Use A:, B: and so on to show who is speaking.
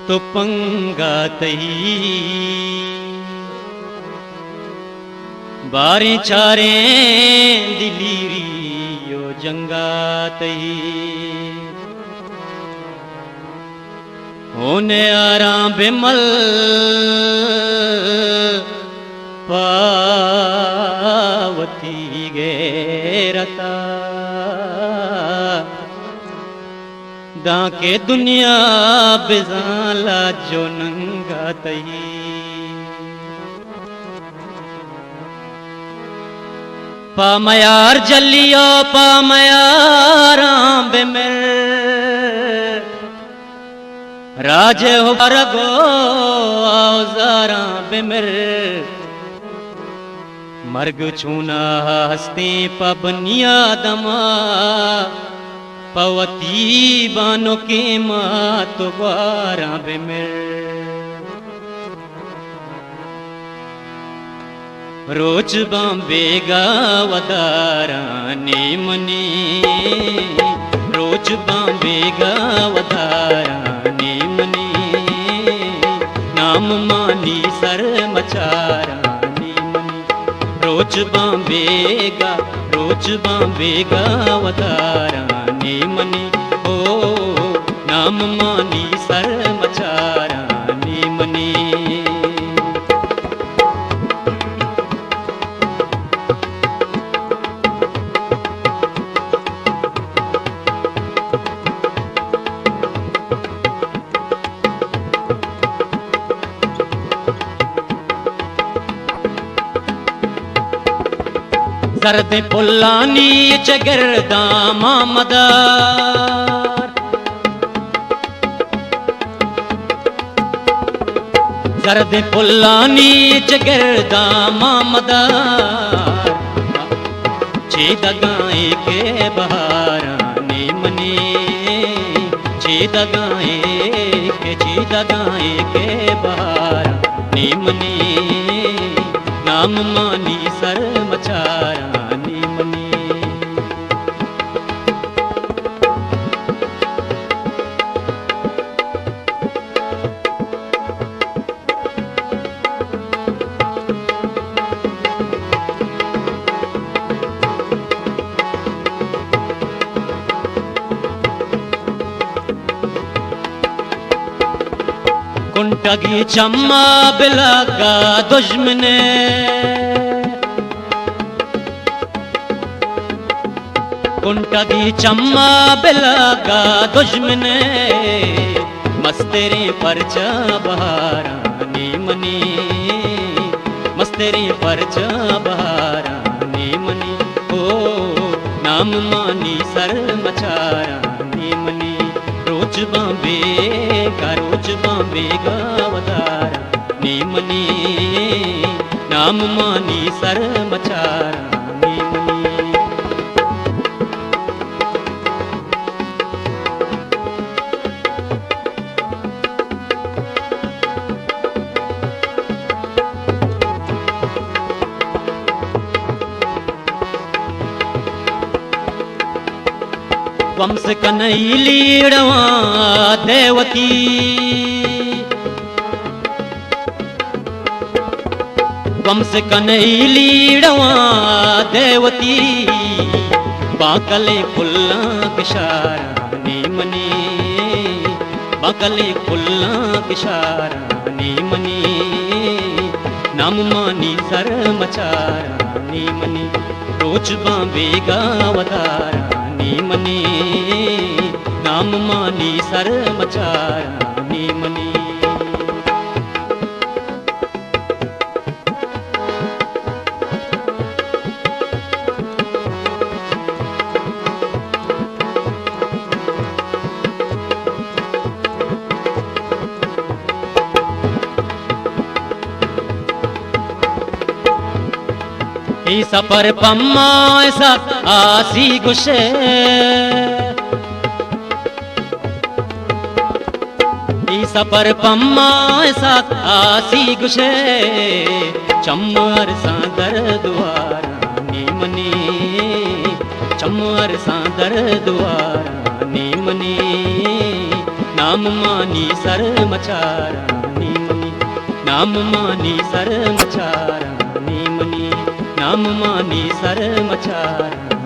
A: तो पंगा तही बारे चारे दिलीरी यो जंगा तही होने आराम बेमल पावती गेरता दाके दुनिया बेजाला जो नंगा तही पामयार जलियो पामयार बेमिर राजे हो बरगो औजारा बेमिर मर्ग छूना हस्ती पबनिया दमा पवती बानो के मात बारा बेमिर रोज बांबेगा वदारा ने मनी रोज बांबेगा वदारा ने मनी नाम मानी सर मचारा ने मनी रोज बांबेगा वदारा ने मनी ओ नाम मानी सर मचारा ने मनी सर्द पुलानी चगिरदा मामदार सर्द पुलानी चगिरदा मामदार छेदगाए के बहाराने मनी छेदगाए के बहाराने मनी नाम मानी सर मचारा कुंटगी चम्मा बिलगा दुश्मने कुंटगी चम्मा बिलगा दुश्मने मस्तेरे परचा बहाराने मनी मस्तेरे परचा बहाराने मनी ओ नाम मानी सर मचाराने मनी रोज बांबेगा वदारा ने मनी नाम मानी सर मचारा ने मनी वंश कनैलीड़वा देवती वंश कनैलीड़वा देवती बाकले फुल्ला किशारा ने मनी बाकले फुल्ला किशारा ने मनी नाम मानी सर मचारा ने मनी रोज बांबेगा वदारा ने मनी नाम मानी सर मचारा ने मनी ई सफर पम्मा ऐसा आसी गुशे ई सफर पम्मा ऐसा आसी गुशे चम्मर सांदर द्वारा ने मनी चम्मर सांदर द्वारा ने मनी नाम मानी सर मचारानी मनी, नाम मानी सर मचारानी मनी, नाम मानी सर मचारानी।